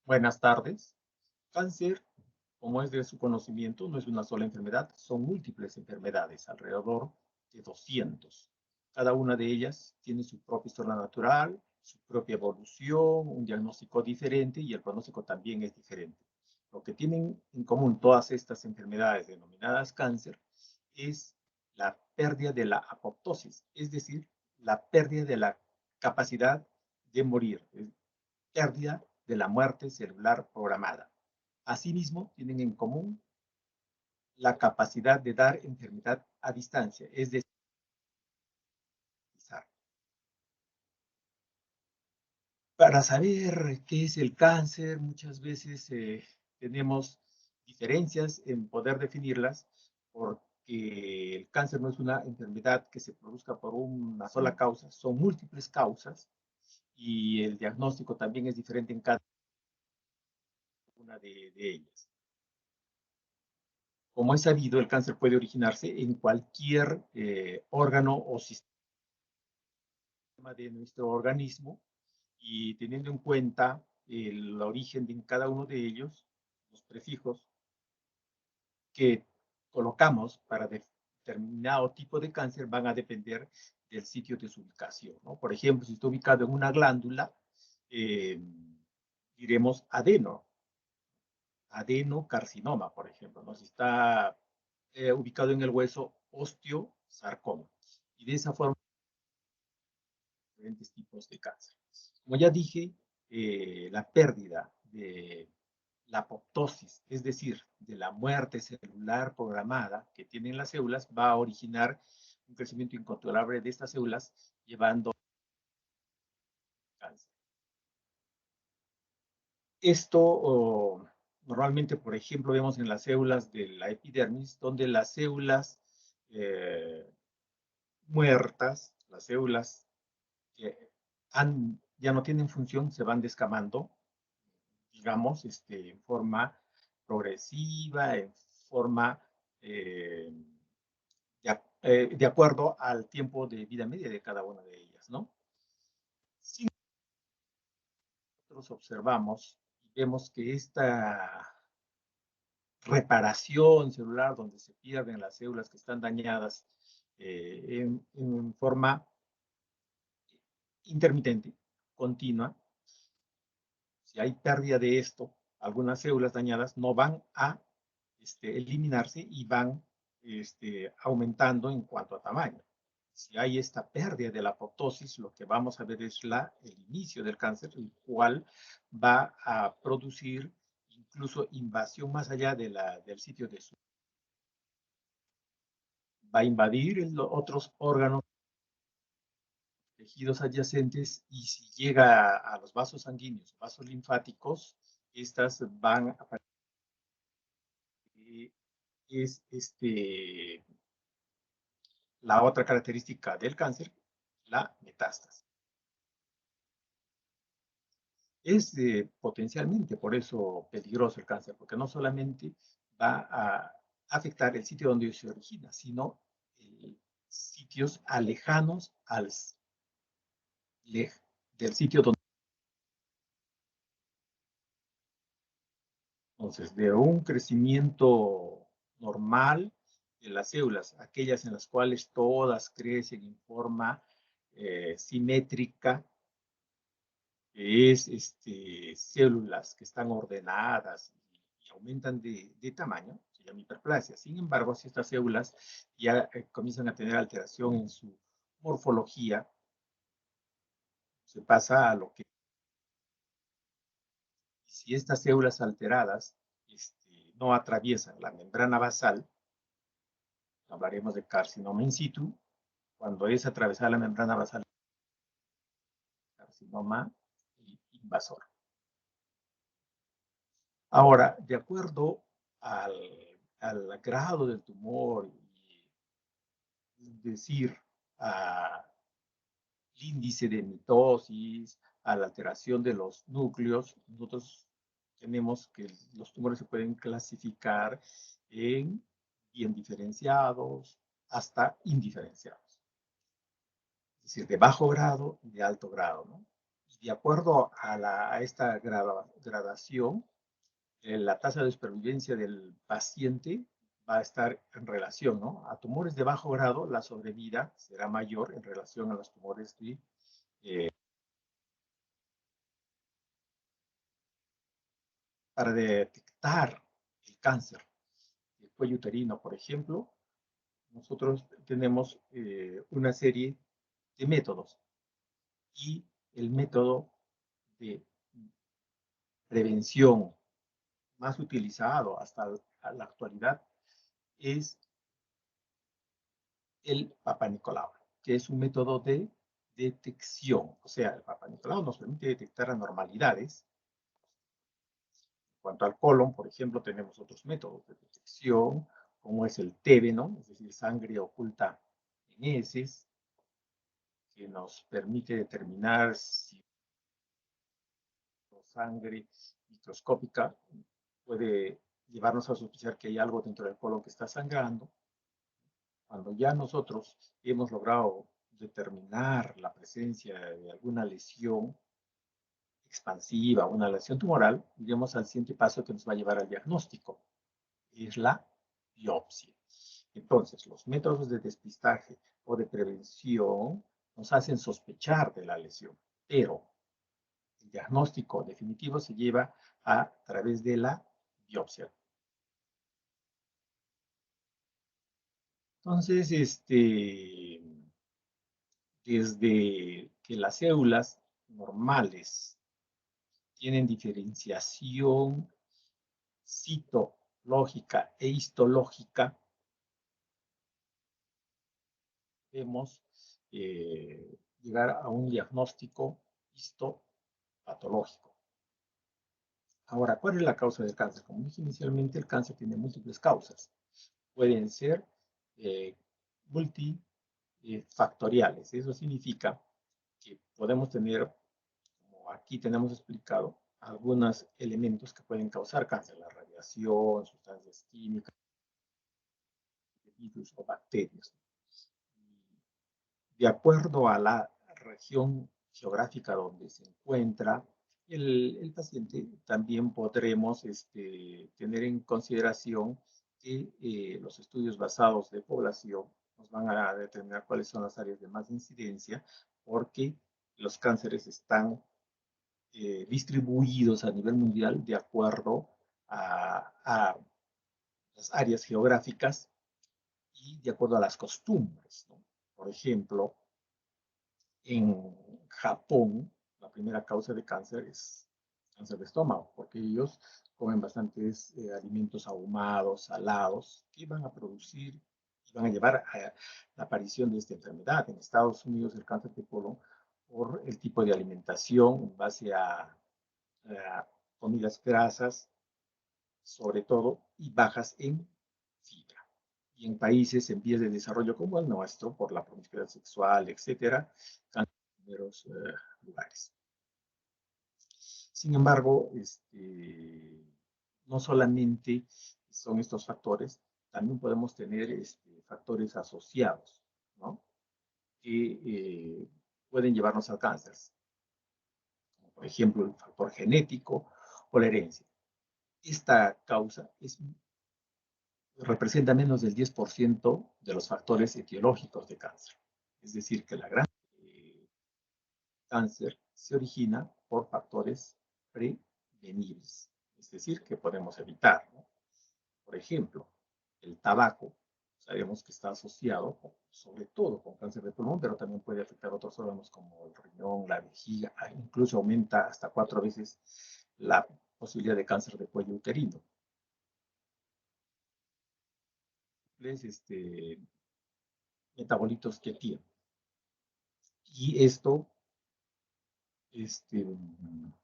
Buenas tardes. Cáncer, como es de su conocimiento, no es una sola enfermedad, son múltiples enfermedades, alrededor de 200. Cada una de ellas tiene su propia historia natural, su propia evolución, un diagnóstico diferente y el pronóstico también es diferente. Lo que tienen en común todas estas enfermedades denominadas cáncer es la pérdida de la apoptosis, es decir, la pérdida de la capacidad de morir, pérdida de la muerte celular programada. Asimismo, tienen en común la capacidad de dar enfermedad a distancia, es decir, para saber qué es el cáncer, muchas veces tenemos diferencias en poder definirlas, porque el cáncer no es una enfermedad que se produzca por una sola causa, son múltiples causas y el diagnóstico también es diferente en cada una de ellas. Como es sabido, el cáncer puede originarse en cualquier órgano o sistema de nuestro organismo y teniendo en cuenta el origen de cada uno de ellos, los prefijos que colocamos para determinado tipo de cáncer van a depender del sitio de su ubicación, ¿no? Por ejemplo, si está ubicado en una glándula, eh, diremos adenocarcinoma, por ejemplo, ¿no? Si está ubicado en el hueso, osteosarcoma. Y de esa forma, diferentes tipos de cáncer. Como ya dije, la pérdida de la apoptosis, es decir, de la muerte celular programada que tienen las células, va a originar un crecimiento incontrolable de estas células, llevando a cáncer. Esto normalmente, por ejemplo, vemos en las células de la epidermis, donde las células eh, muertas, las células que ya no tienen función, se van descamando, digamos, en forma progresiva, en forma eh, de acuerdo al tiempo de vida media de cada una de ellas, ¿no? Si nosotros observamos y vemos que esta reparación celular, donde se pierden las células que están dañadas en forma intermitente, continua, si hay pérdida de esto, algunas células dañadas no van a eliminarse y van aumentando en cuanto a tamaño. Si hay esta pérdida de la apoptosis, lo que vamos a ver es el inicio del cáncer, el cual va a producir incluso invasión más allá del sitio de su. Va a invadir otros órganos, tejidos adyacentes y si llega a los vasos sanguíneos, vasos linfáticos, estas van a es la otra característica del cáncer, la metástasis. Es potencialmente por eso peligroso el cáncer, porque no solamente va a afectar el sitio donde se origina, sino sitios alejanos del sitio donde. Entonces, de un crecimiento normal de las células, aquellas en las cuales todas crecen en forma simétrica, es células que están ordenadas y aumentan de tamaño, se llama hiperplasia. Sin embargo, si estas células ya comienzan a tener alteración en su morfología, se pasa a lo que, si estas células alteradas no atraviesan la membrana basal, hablaremos de carcinoma in situ, cuando es atravesada la membrana basal, carcinoma invasor. Ahora, de acuerdo al, al grado del tumor, es decir, al índice de mitosis, a la alteración de los núcleos, nosotros tenemos que los tumores se pueden clasificar en bien diferenciados hasta indiferenciados. Es decir, de bajo grado y de alto grado, ¿no? De acuerdo a esta gradación, la tasa de supervivencia del paciente va a estar en relación, ¿no? A tumores de bajo grado, la sobrevida será mayor en relación a los tumores de... para detectar el cáncer del cuello uterino, por ejemplo, nosotros tenemos una serie de métodos y el método de prevención más utilizado hasta la actualidad es el Papa Nicolau, que es un método de detección. O sea, el Papa Nicolau nos permite detectar anormalidades. En cuanto al colon, por ejemplo, tenemos otros métodos de detección, como es el TB, ¿no? Es decir, sangre oculta en heces, que nos permite determinar si la sangre microscópica puede llevarnos a sospechar que hay algo dentro del colon que está sangrando. Cuando ya nosotros hemos logrado determinar la presencia de alguna lesión expansiva, una lesión tumoral, iremos al siguiente paso que nos va a llevar al diagnóstico, es la biopsia. Entonces, los métodos de despistaje o de prevención nos hacen sospechar de la lesión, pero el diagnóstico definitivo se lleva a través de la biopsia. Entonces, desde que las células normales tienen diferenciación citológica e histológica, podemos llegar a un diagnóstico histopatológico. Ahora, ¿cuál es la causa del cáncer? Como dije inicialmente, el cáncer tiene múltiples causas. Pueden ser eh, multifactoriales. Eso significa que podemos tener, como aquí tenemos explicado, algunos elementos que pueden causar cáncer, la radiación, sustancias químicas, virus o bacterias. De acuerdo a la región geográfica donde se encuentra el paciente, también podremos tener en consideración que los estudios basados de población nos van a determinar cuáles son las áreas de más incidencia, porque los cánceres están distribuidos a nivel mundial de acuerdo a las áreas geográficas y de acuerdo a las costumbres, ¿no? Por ejemplo, en Japón, la primera causa de cáncer es cáncer de estómago, porque ellos comen bastantes alimentos ahumados, salados, que van a producir y van a llevar a la aparición de esta enfermedad. En Estados Unidos, el cáncer de colon, por el tipo de alimentación en base a comidas grasas, sobre todo, y bajas en fibra. Y en países en vías de desarrollo como el nuestro, por la promiscuidad sexual, etcétera, cáncer en primeros lugares. Sin embargo, no solamente son estos factores, también podemos tener factores asociados, ¿no? Que pueden llevarnos al cáncer, como por ejemplo el factor genético o la herencia. Esta causa representa menos del 10% de los factores etiológicos de cáncer. Es decir, que la gran cáncer se origina por factores prevenibles, es decir, que podemos evitar, ¿no? Por ejemplo, el tabaco, sabemos que está asociado sobre todo con cáncer de pulmón, pero también puede afectar otros órganos como el riñón, la vejiga, incluso aumenta hasta 4 veces la posibilidad de cáncer de cuello uterino. Metabolitos que tiene. Y esto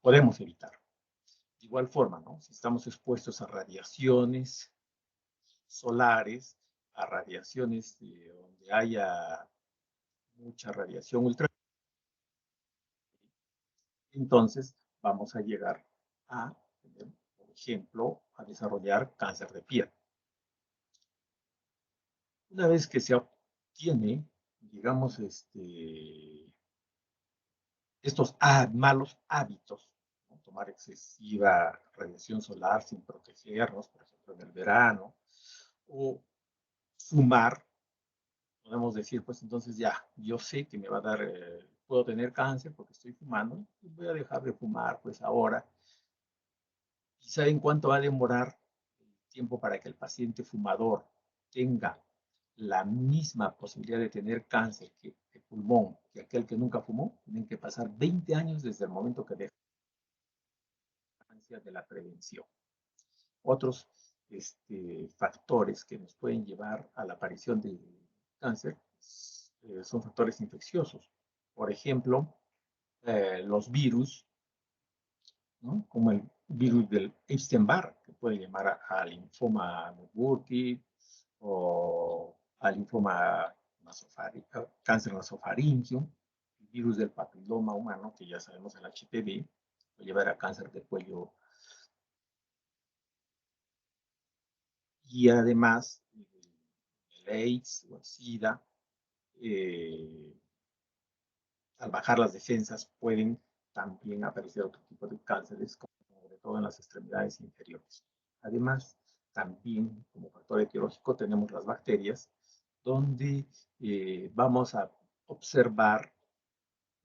podemos evitar. De igual forma, ¿no? Si estamos expuestos a radiaciones solares, a radiaciones donde haya mucha radiación ultra, entonces vamos a llegar a tener, por ejemplo, a desarrollar cáncer de piel. Una vez que se obtiene, digamos, estos malos hábitos, ¿no? Tomar excesiva radiación solar sin protegernos, por ejemplo, en el verano, o fumar, podemos decir, pues entonces ya, yo sé que me va a dar, puedo tener cáncer porque estoy fumando, y voy a dejar de fumar, pues ahora. ¿Y saben cuánto va a demorar el tiempo para que el paciente fumador tenga la misma posibilidad de tener cáncer de pulmón que aquel que nunca fumó? Tienen que pasar 20 años desde el momento que deja de la prevención. Otros factores que nos pueden llevar a la aparición de cáncer son factores infecciosos. Por ejemplo, los virus, ¿no? Como el virus del Epstein-Barr, que puede llevar a linfoma de Burkitt o a linfoma cáncer nasofaríngeo, el virus del papiloma humano, que ya sabemos el HPV, puede llevar a cáncer de cuello, y además el AIDS o el SIDA, eh, al bajar las defensas pueden también aparecer otro tipo de cánceres, sobre todo en las extremidades inferiores. Además, también como factor etiológico tenemos las bacterias, donde vamos a observar,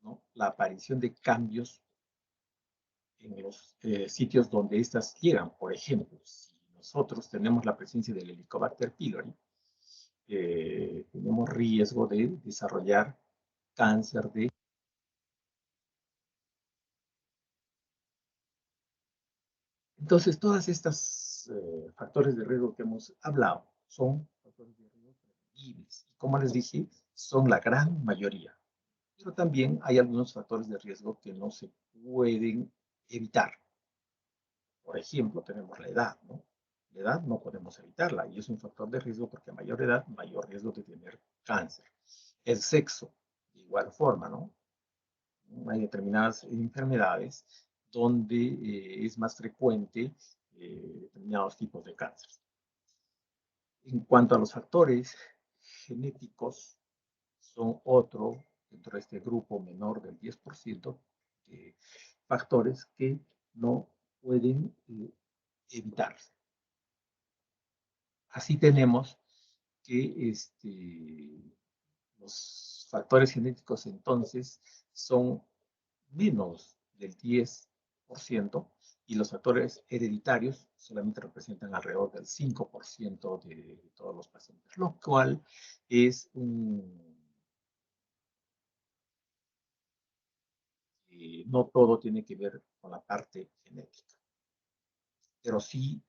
¿no?, la aparición de cambios en los sitios donde estas llegan. Por ejemplo, si nosotros tenemos la presencia del Helicobacter pylori, tenemos riesgo de desarrollar cáncer de... Entonces, todas estas factores de riesgo que hemos hablado son factores de riesgo prevenibles. Y como les dije, son la gran mayoría. Pero también hay algunos factores de riesgo que no se pueden evitar. Por ejemplo, tenemos la edad, ¿no? La edad no podemos evitarla y es un factor de riesgo porque a mayor edad, mayor riesgo de tener cáncer. El sexo, de igual forma, ¿no? Hay determinadas enfermedades donde es más frecuente determinados tipos de cáncer. En cuanto a los factores genéticos, son otro, dentro de este grupo menor del 10%, de factores que no pueden evitarse. Así tenemos que los factores genéticos entonces son menos del 10% y los factores hereditarios solamente representan alrededor del 5% de todos los pacientes, lo cual es no todo tiene que ver con la parte genética, pero sí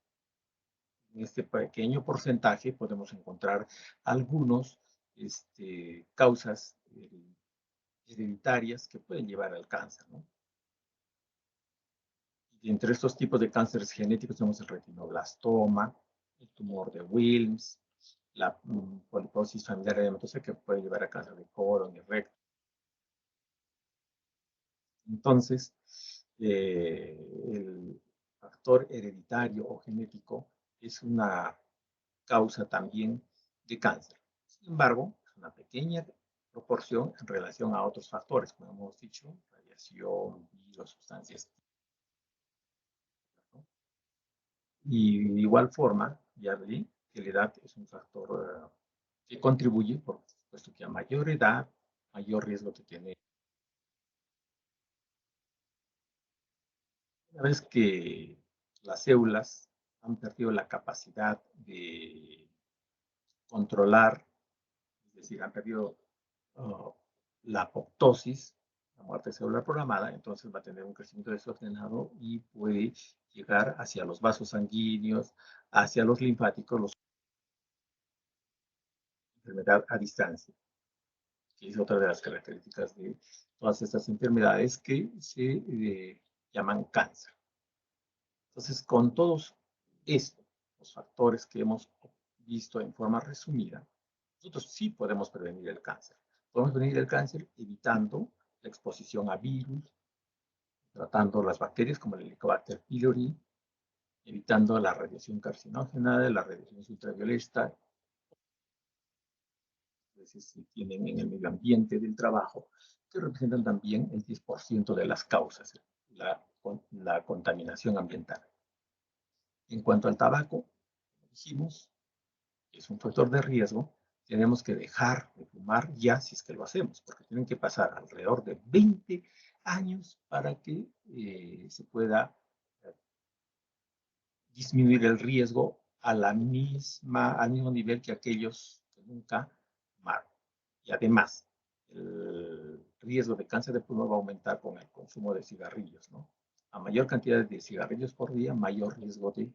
en este pequeño porcentaje podemos encontrar algunos causas hereditarias que pueden llevar al cáncer, ¿no? Y entre estos tipos de cánceres genéticos tenemos el retinoblastoma, el tumor de Wilms, la poliposis familiar eritematosa que puede llevar a cáncer de colon y recto. Entonces, el factor hereditario o genético es una causa también de cáncer. Sin embargo, es una pequeña proporción en relación a otros factores, como hemos dicho, radiación, virus, sustancias, ¿no? Y de igual forma, ya vi que la edad es un factor que contribuye, por supuesto que a mayor edad, mayor riesgo que tiene. Una vez que las células han perdido la capacidad de controlar, es decir, han perdido uh, la apoptosis, la muerte celular programada, entonces va a tener un crecimiento desordenado y puede llegar hacia los vasos sanguíneos, hacia los linfáticos, la enfermedad a distancia, que es otra de las características de todas estas enfermedades que se llaman cáncer. Entonces, con todos estos los factores que hemos visto en forma resumida, nosotros sí podemos prevenir el cáncer. Podemos prevenir el cáncer evitando la exposición a virus, tratando las bacterias como el Helicobacter pylori, evitando la radiación carcinógena, la radiación ultravioleta, a veces se tienen en el medio ambiente del trabajo que representan también el 10% de las causas, la contaminación ambiental. En cuanto al tabaco, como dijimos, que es un factor de riesgo, tenemos que dejar de fumar ya si es que lo hacemos, porque tienen que pasar alrededor de 20 años para que se pueda disminuir el riesgo al mismo nivel que aquellos que nunca fumaron. Y además, el riesgo de cáncer de pulmón va a aumentar con el consumo de cigarrillos, ¿no? A mayor cantidad de cigarrillos por día, mayor riesgo de...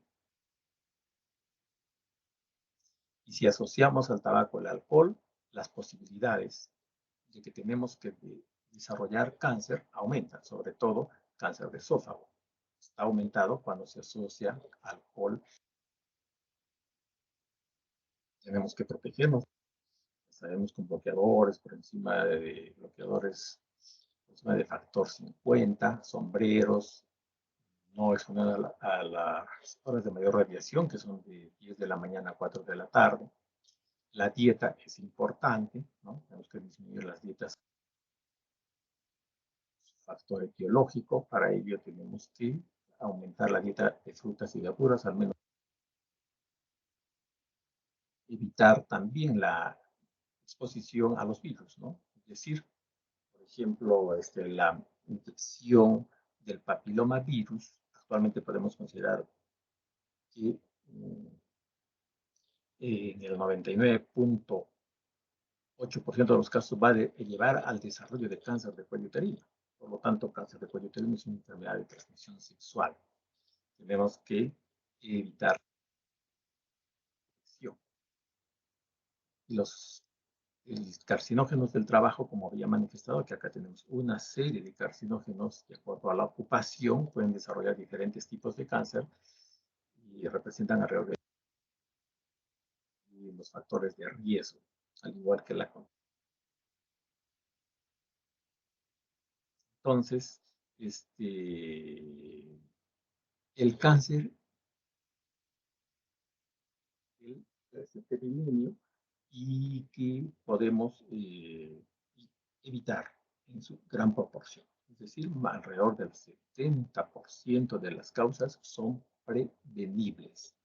Y si asociamos al tabaco el alcohol, las posibilidades de que tenemos que desarrollar cáncer aumentan, sobre todo cáncer de esófago. Está aumentado cuando se asocia alcohol. Tenemos que protegernos. Sabemos con bloqueadores, por encima de bloqueadores, por encima de factor 50, sombreros, no exponer a las horas de mayor radiación, que son de 10 de la mañana a 4 de la tarde. La dieta es importante, ¿no? Tenemos que disminuir las dietas. Factor etiológico, para ello tenemos que aumentar la dieta de frutas y verduras, al menos evitar también la exposición a los virus, ¿no? Es decir, por ejemplo, la infección del papilomavirus, actualmente podemos considerar que en el 99.8% de los casos va a llevar al desarrollo de cáncer de cuello uterino. Por lo tanto, cáncer de cuello uterino es una enfermedad de transmisión sexual. Tenemos que evitar los carcinógenos del trabajo, como había manifestado, que acá tenemos una serie de carcinógenos de acuerdo a la ocupación, pueden desarrollar diferentes tipos de cáncer y representan alrededor de los factores de riesgo, al igual que la... Entonces, el cáncer, este milenio, y que podemos evitar en su gran proporción. Es decir, alrededor del 70% de las causas son prevenibles.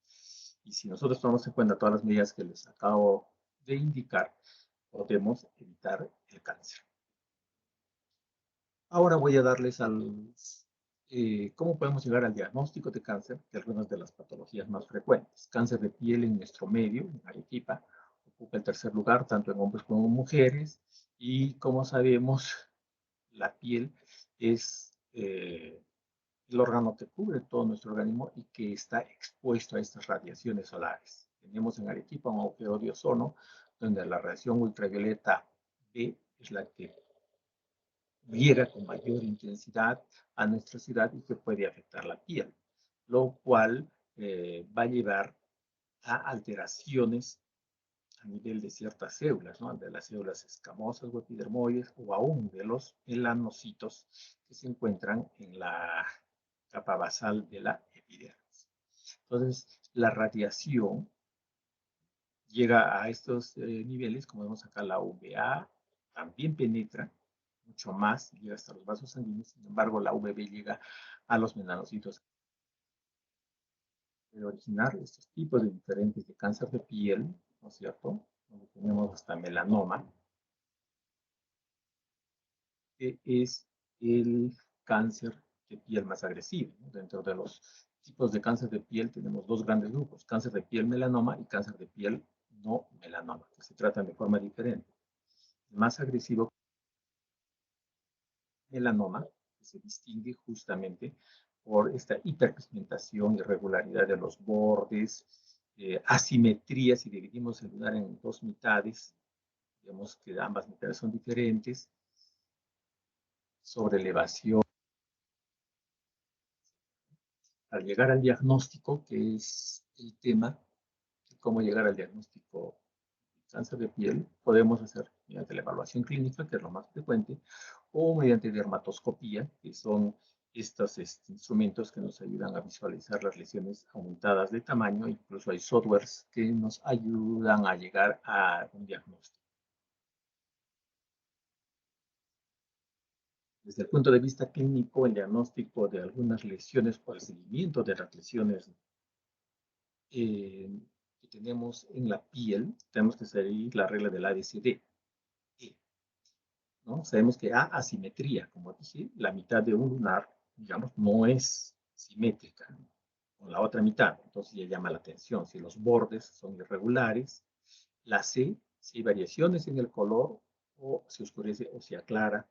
Y si nosotros tomamos en cuenta todas las medidas que les acabo de indicar, podemos evitar el cáncer. Ahora voy a darles cómo podemos llegar al diagnóstico de cáncer de algunas de las patologías más frecuentes. Cáncer de piel en nuestro medio, en Arequipa, ocupa el tercer lugar tanto en hombres como en mujeres. Y como sabemos, la piel es el órgano que cubre todo nuestro organismo y que está expuesto a estas radiaciones solares. Tenemos en Arequipa un agujero de ozono donde la radiación ultravioleta B es la que llega con mayor intensidad a nuestra ciudad y que puede afectar la piel, lo cual va a llevar a alteraciones a nivel de ciertas células, ¿no? De las células escamosas o epidermoides o aún de los melanocitos que se encuentran en la capa basal de la epidermis. Entonces, la radiación llega a estos niveles, como vemos acá, la UVA también penetra mucho más, llega hasta los vasos sanguíneos. Sin embargo, la UVB llega a los melanocitos. Puede originar estos tipos de diferentes de cáncer de piel, ¿no es cierto? Donde tenemos hasta melanoma, que es el cáncer de piel más agresivo, ¿no? Dentro de los tipos de cáncer de piel tenemos dos grandes grupos, cáncer de piel melanoma y cáncer de piel no melanoma, que se tratan de forma diferente. El más agresivo melanoma, que se distingue justamente por esta hiperpigmentación, irregularidad de los bordes, asimetría, si dividimos el lunar en dos mitades, vemos que ambas mitades son diferentes, sobrelevación. Al llegar al diagnóstico, que es el tema, de cómo llegar al diagnóstico de cáncer de piel, podemos hacer mediante la evaluación clínica, que es lo más frecuente, o mediante dermatoscopía, que son estos instrumentos que nos ayudan a visualizar las lesiones aumentadas de tamaño. Incluso hay softwares que nos ayudan a llegar a un diagnóstico. Desde el punto de vista clínico, el diagnóstico de algunas lesiones o el seguimiento de las lesiones que tenemos en la piel, tenemos que seguir la regla del ABCD. ¿No? Sabemos que hay asimetría, como dije, la mitad de un lunar, digamos, no es simétrica con la otra mitad, entonces ya llama la atención. Si los bordes son irregulares, la C, si hay variaciones en el color, o se oscurece o se aclara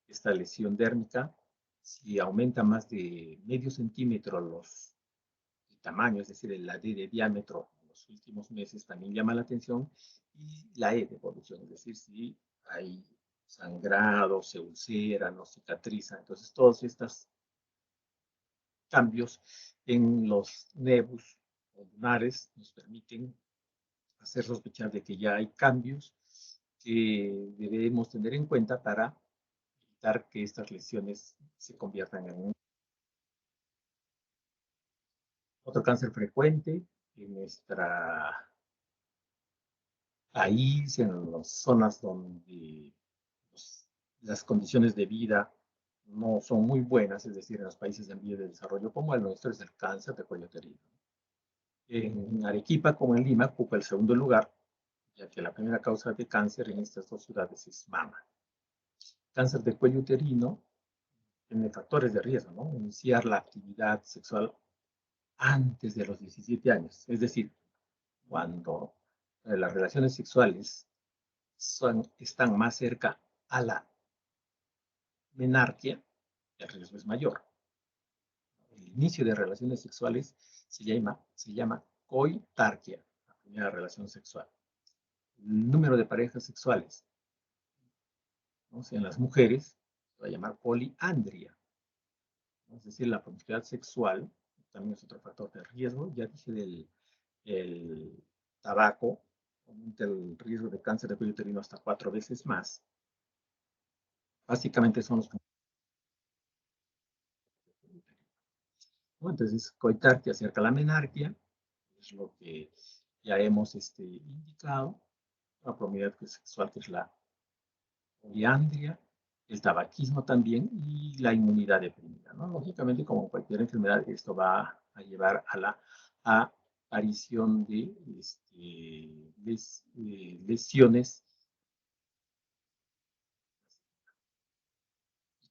esta lesión dérmica, si aumenta más de medio centímetro los tamaños, es decir, la D de diámetro en los últimos meses también llama la atención, y la E de evolución, es decir, si hay sangrado, se ulcera, no cicatriza. Entonces, todos estos cambios en los nervios lunares nos permiten hacer sospechar de que ya hay cambios que debemos tener en cuenta para evitar que estas lesiones se conviertan en otro cáncer frecuente en nuestra país, en las zonas donde las condiciones de vida no son muy buenas, es decir, en los países en vías de desarrollo como el nuestro, es el cáncer de cuello uterino. En Arequipa, como en Lima, ocupa el segundo lugar, ya que la primera causa de cáncer en estas dos ciudades es mama. Cáncer de cuello uterino tiene factores de riesgo, ¿no? Iniciar la actividad sexual antes de los 17 años, es decir, cuando las relaciones sexuales están más cerca a la menarquia, el riesgo es mayor. El inicio de relaciones sexuales se llama coitarquia, la primera relación sexual. El número de parejas sexuales, ¿no? En las mujeres se va a llamar poliandria, ¿no? Es decir, la promiscuidad sexual también es otro factor de riesgo. Ya dije del el tabaco, aumenta el riesgo de cáncer de cuello uterino hasta 4 veces más. Básicamente son los, ¿no? Entonces, coitarquia acerca a la menarquia, es lo que ya hemos indicado. La promiscuidad sexual, que es la poliandria, el tabaquismo también, y la inmunidad deprimida, ¿no? Lógicamente, como cualquier enfermedad, esto va a llevar a la aparición de lesiones.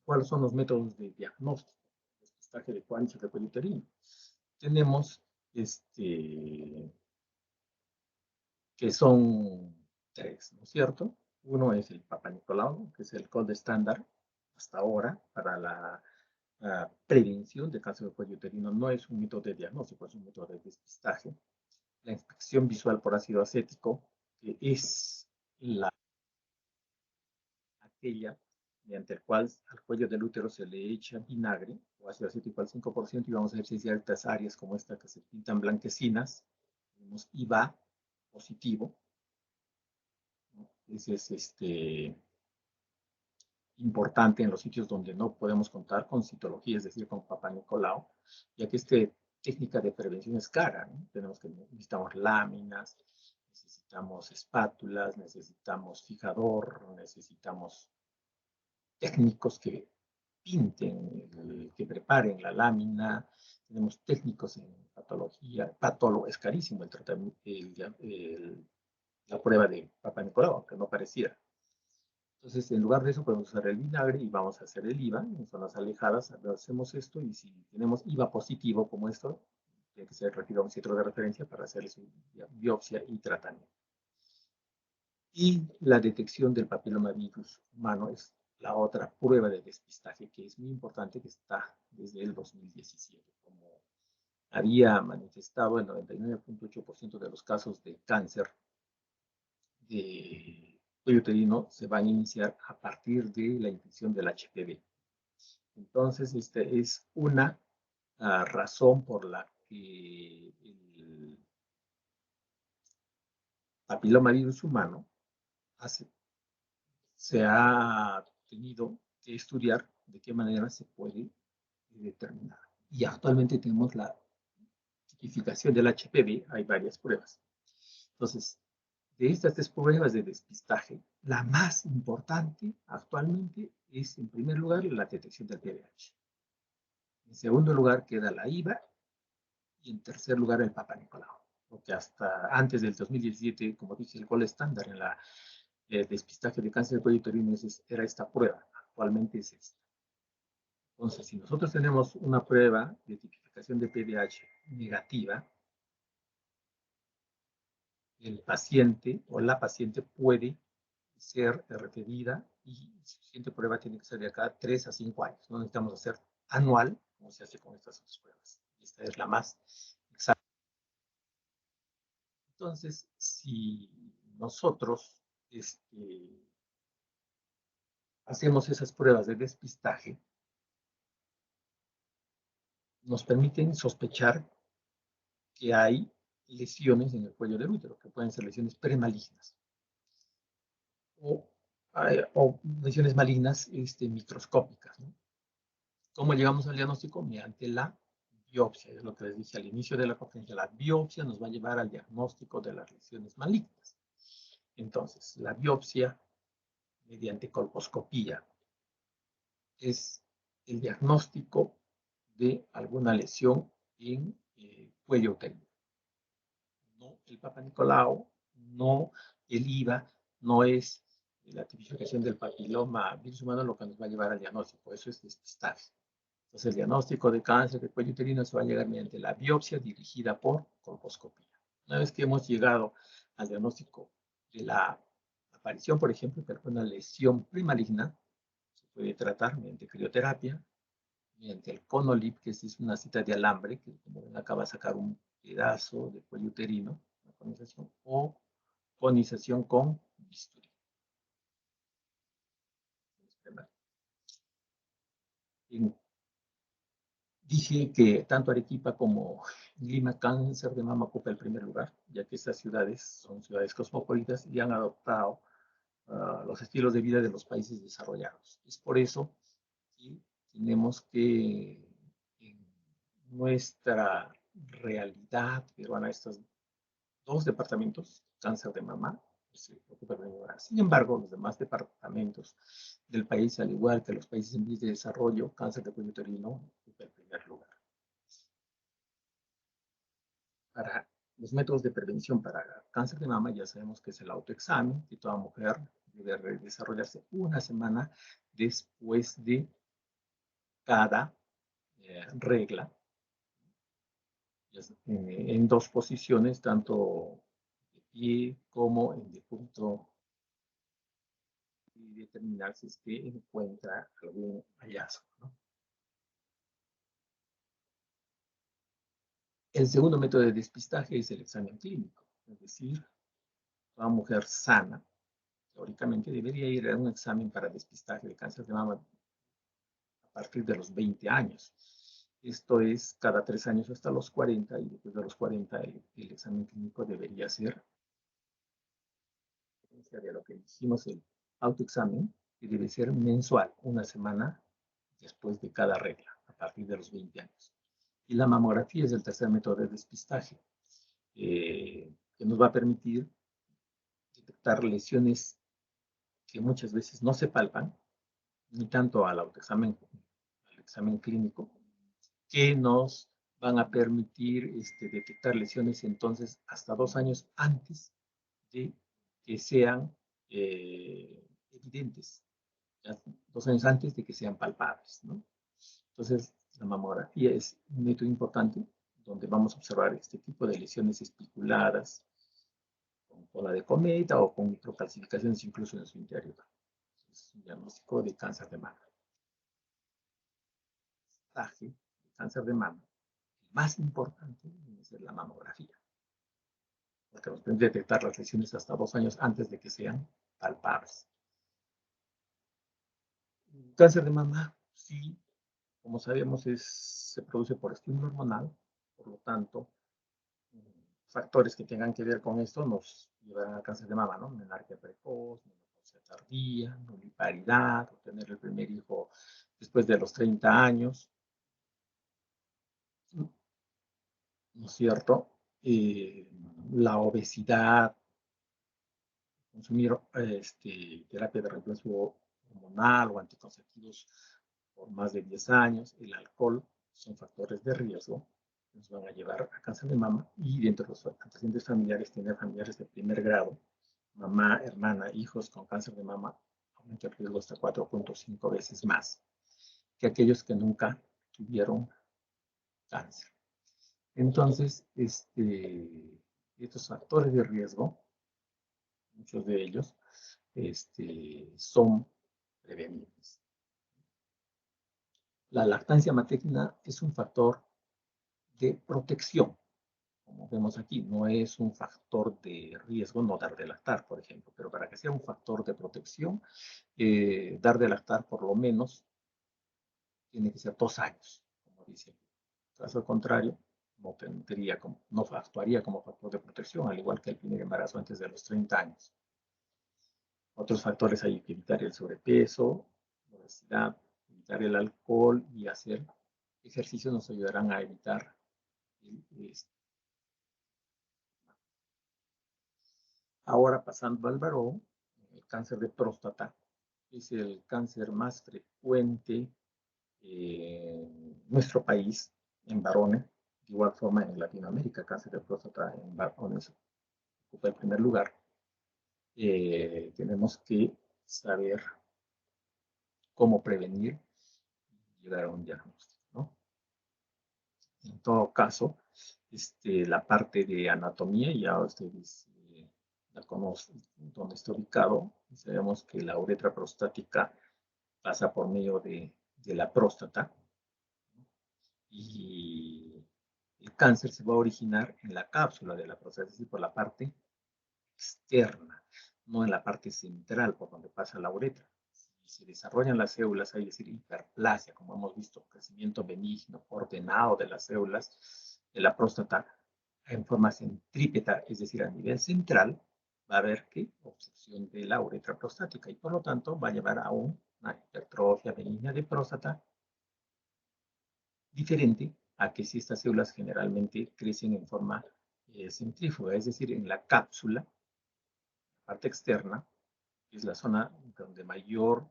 ¿Cuáles son los métodos de diagnóstico? Despistaje de cáncer de cuello uterino. Tenemos que son tres, ¿no es cierto? Uno es el Papa Nicolau, que es el gold estándar hasta ahora para la prevención de cáncer de cuello uterino. No es un método de diagnóstico, es un método de despistaje. La inspección visual por ácido acético, que es aquella mediante el cual al cuello del útero se le echa vinagre o ácido acético al 5%, y vamos a ver si hay ciertas áreas como esta que se pintan blanquecinas. Tenemos IVA positivo, ¿no? Ese es importante en los sitios donde no podemos contar con citología, es decir, con Papa Nicolau, ya que esta técnica de prevención es cara, ¿no? Necesitamos láminas, necesitamos espátulas, necesitamos fijador, necesitamos técnicos que pinten, que preparen la lámina, tenemos técnicos en patología, es carísimo el tratamiento, la prueba de Papa Nicolau, aunque no pareciera. Entonces, en lugar de eso, podemos usar el vinagre y vamos a hacer el IVA. En zonas alejadas hacemos esto, y si tenemos IVA positivo como esto, tiene que ser referido a un centro de referencia para hacerle su biopsia y tratamiento. Y la detección del papilomavirus humano es la otra prueba de despistaje que es muy importante, que está desde el 2017. Como había manifestado, el 99.8% de los casos de cáncer de cuello uterino se van a iniciar a partir de la infección del HPV. Entonces, esta es una razón por la que el papilomavirus humano se ha tenido que estudiar de qué manera se puede determinar. Y actualmente tenemos la tipificación del HPV, hay varias pruebas. Entonces, De estas tres pruebas de despistaje, la más importante actualmente es, en primer lugar, la detección del PDH. En segundo lugar queda la IVA y en tercer lugar el Papa Nicolau, porque hasta antes del 2017, como dije, el gol estándar en la despistaje de cáncer de cuello uterino era esta prueba, actualmente es esta. Entonces, si nosotros tenemos una prueba de tipificación de PDH negativa, el paciente o la paciente puede ser referida y su siguiente prueba tiene que ser de acá 3 a 5 años. No necesitamos hacer anual, como se hace con estas otras pruebas. Esta es la más exacta. Entonces, si nosotros hacemos esas pruebas de despistaje, nos permiten sospechar que hay lesiones en el cuello del útero, que pueden ser lesiones premalignas o, o lesiones malignas microscópicas, ¿no? ¿Cómo llegamos al diagnóstico? Mediante la biopsia, es lo que les dije al inicio de la conferencia. La biopsia nos va a llevar al diagnóstico de las lesiones malignas. Entonces, la biopsia mediante colposcopía es el diagnóstico de alguna lesión en cuello uterino. No el Papa Nicolau, no el IVA, no es la tipificación del papiloma virus humano lo que nos va a llevar al diagnóstico. Eso es despistaje. Entonces, el diagnóstico de cáncer de cuello uterino se va a llegar mediante la biopsia dirigida por colposcopía. Una vez que hemos llegado al diagnóstico de la aparición, por ejemplo, de una lesión premaligna, se puede tratar mediante crioterapia, mediante el CONOLIP, que es una cita de alambre, que como ven acá va a sacar un pedazo de cuello uterino, una conización, o conización con bisturí. Dije que tanto Arequipa como Lima, cáncer de mama ocupa el primer lugar, ya que estas ciudades son ciudades cosmopolitas y han adoptado los estilos de vida de los países desarrollados. Es por eso que tenemos que en nuestra realidad peruana, estos dos departamentos, cáncer de mama, se ocupa el primer lugar. Sin embargo, los demás departamentos del país, al igual que los países en vías de desarrollo, cáncer de cuello uterino ocupa el primer lugar. Para los métodos de prevención para cáncer de mama, ya sabemos que es el autoexamen, que toda mujer debe desarrollarse una semana después de cada regla, en dos posiciones, tanto de pie como en decúbito, y determinar si es que encuentra algún hallazgo, ¿no? El segundo método de despistaje es el examen clínico, es decir, toda mujer sana teóricamente debería ir a un examen para despistaje de cáncer de mama a partir de los 20 años. Esto es cada 3 años hasta los 40 y después de los 40 el examen clínico debería ser, de lo que dijimos, el autoexamen, que debe ser mensual, una semana después de cada regla, a partir de los 20 años. Y la mamografía es el tercer método de despistaje, que nos va a permitir detectar lesiones que muchas veces no se palpan, ni tanto al autoexamen, al examen clínico, que nos van a permitir detectar lesiones entonces hasta 2 años antes de que sean evidentes, 2 años antes de que sean palpables, ¿no? Entonces, la mamografía es un método importante donde vamos a observar este tipo de lesiones especuladas, con la de cometa o con microcalcificaciones incluso en su interior. Es un diagnóstico de cáncer de mama. De cáncer de mama, el más importante es la mamografía, porque nos permite detectar las lesiones hasta 2 años antes de que sean palpables. Cáncer de mama, sí, como sabemos, se produce por estímulo hormonal, por lo tanto, factores que tengan que ver con esto nos llevarán al cáncer de mama, ¿no? Menarquia precoz, menopausia tardía, nulliparidad, tener el primer hijo después de los 30 años, ¿no es cierto? La obesidad, consumir terapia de reemplazo hormonal o anticonceptivos por más de 10 años, el alcohol, son factores de riesgo que nos van a llevar a cáncer de mama, y dentro de los antecedentes familiares, tener familiares de primer grado, mamá, hermana, hijos con cáncer de mama, aumenta el riesgo hasta 4.5 veces más que aquellos que nunca tuvieron cáncer. Entonces, estos factores de riesgo, muchos de ellos, son prevenibles. La lactancia materna es un factor de protección, como vemos aquí, no es un factor de riesgo no dar de lactar, por ejemplo, pero para que sea un factor de protección, dar de lactar por lo menos tiene que ser 2 años, como dice. Caso contrario, no actuaría como factor de protección, al igual que el primer embarazo antes de los 30 años. Otros factores hay que evitar el sobrepeso, la obesidad, evitar el alcohol y hacer ejercicio nos ayudarán a evitar el. Ahora pasando al varón, el cáncer de próstata es el cáncer más frecuente en nuestro país, en varones. De igual forma en Latinoamérica, cáncer de próstata en varones ocupa el primer lugar. Tenemos que saber cómo prevenir y llegar a un diagnóstico, ¿no? En todo caso, la parte de anatomía, ya ustedes la conocen, donde está ubicado. Sabemos que la uretra prostática pasa por medio de la próstata, y el cáncer se va a originar en la cápsula de la próstata, es decir, por la parte externa, no en la parte central por donde pasa la uretra. Si se desarrollan las células, hay que decir hiperplasia, como hemos visto, crecimiento benigno, ordenado de las células de la próstata en forma centrípeta, es decir, a nivel central, va a haber que obstrucción de la uretra prostática, y por lo tanto va a llevar a una hipertrofia benigna de próstata diferente a que si estas células generalmente crecen en forma centrífuga, es decir, en la cápsula, parte externa, que es la zona donde mayor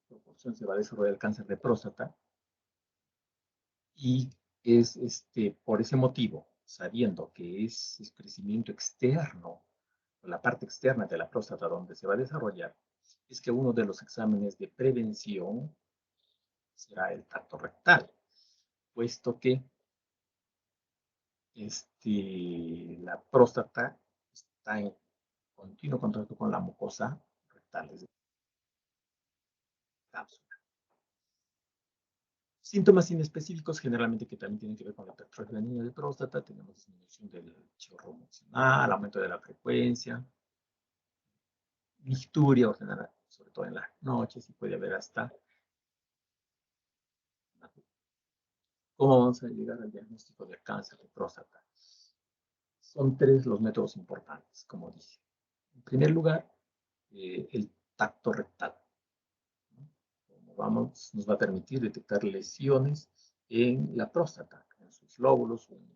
proporción se va a desarrollar el cáncer de próstata, y es por ese motivo, sabiendo que es crecimiento externo, la parte externa de la próstata donde se va a desarrollar, es que uno de los exámenes de prevención será el tacto rectal, puesto que la próstata está en continuo contacto con la mucosa rectal, es decir, cápsula. Síntomas inespecíficos, generalmente que también tienen que ver con la hipertrofia benigna de próstata. Tenemos disminución del chorro emocional, aumento de la frecuencia, mixturia ordenada, sobre todo en las noches, y puede haber hasta. ¿Cómo vamos a llegar al diagnóstico del cáncer de próstata? Son 3 los métodos importantes, como dije. En primer lugar, el tacto rectal. Nos va a permitir detectar lesiones en la próstata, en sus lóbulos o en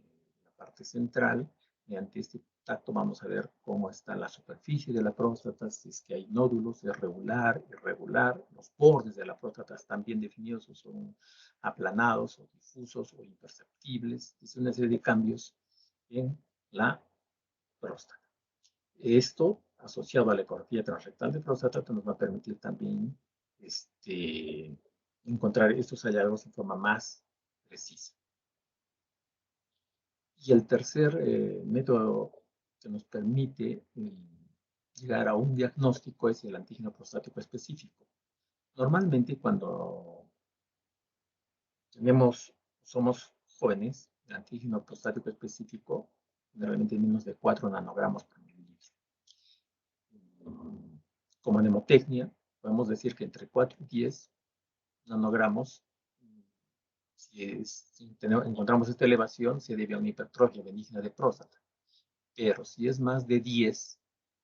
la parte central. Mediante este tacto vamos a ver cómo está la superficie de la próstata, si es que hay nódulos, es regular, irregular, los bordes de la próstata están bien definidos o son aplanados o difusos o imperceptibles. Es una serie de cambios en la próstata. Esto, asociado a la ecografía transrectal de próstata, nos va a permitir también encontrar estos hallazgos en forma más precisa. Y el tercer método que nos permite llegar a un diagnóstico es el antígeno prostático específico. Normalmente cuando somos jóvenes, el antígeno prostático específico generalmente menos de 4 nanogramos por mililitro. Como mnemotecnia, podemos decir que entre 4 y 10 nanogramos, si encontramos esta elevación, se debe a una hipertrofia benigna de próstata. Pero si es más de 10,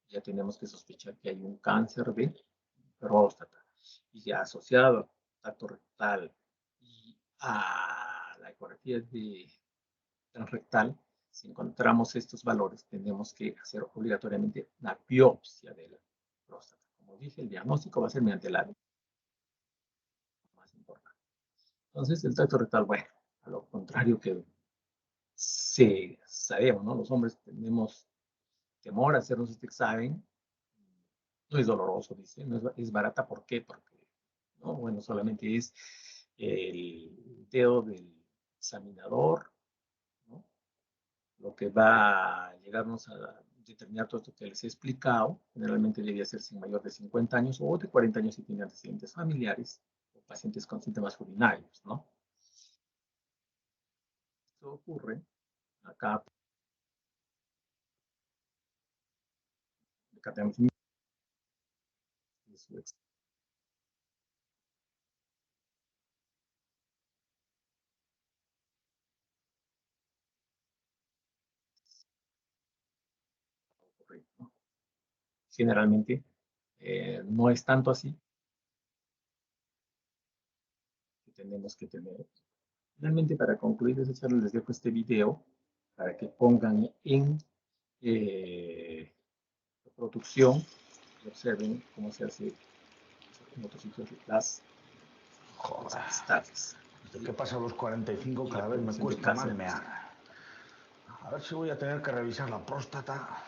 ya tenemos que sospechar que hay un cáncer de próstata. Y ya asociado al tacto rectal y a la ecografía transrectal, Si encontramos estos valores, tenemos que hacer obligatoriamente una biopsia de la próstata. Como dije, el diagnóstico va a ser mediante la más importante. Entonces, el tacto rectal, bueno, a lo contrario que sabemos, ¿no? Los hombres tenemos temor a hacernos este examen. No es doloroso, dice, no es barata. ¿Por qué? Porque, ¿no? Bueno, solamente es el dedo del examinador, ¿no? Lo que va a llegarnos a determinar todo esto que les he explicado. Generalmente debía ser sin mayor de 50 años o de 40 años si tiene antecedentes familiares o pacientes con síntomas urinarios, ¿no? Esto ocurre acá. Acá tenemos su ¿no? Generalmente no es tanto así que tenemos que tener. Finalmente, para concluir esta charla, les dejo este video para que pongan en producción y observen cómo se hace en otros sitios las cristales. Desde que pasan los 45 cada vez me cuesta más mear. A ver si voy a tener que revisar la próstata.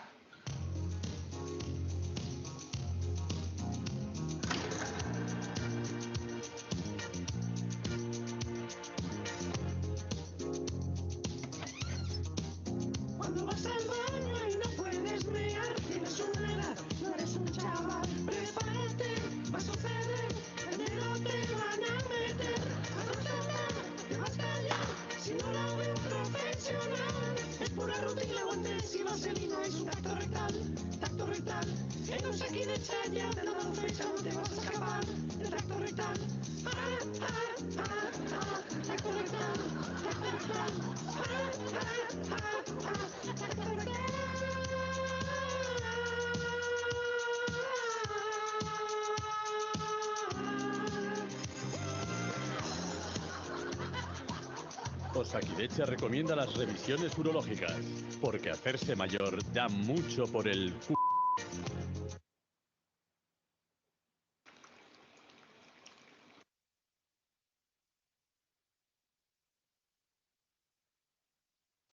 Cuando vas al baño y no puedes mear, tienes una edad, no eres un chaval. Prepárate, va a suceder, el dedo te van a meter. Atrózala, te vas a callar, si no la ve un profesional. Es pura rutina, guantes y vaselina, es un tacto rectal, tacto rectal. Que no sé aquí de chaya, te lo dan fecha, no te vas a escapar. El tacto rectal, tacto rectal, tacto rectal, tacto rectal. Osakidetza recomienda las revisiones urológicas, porque hacerse mayor da mucho por el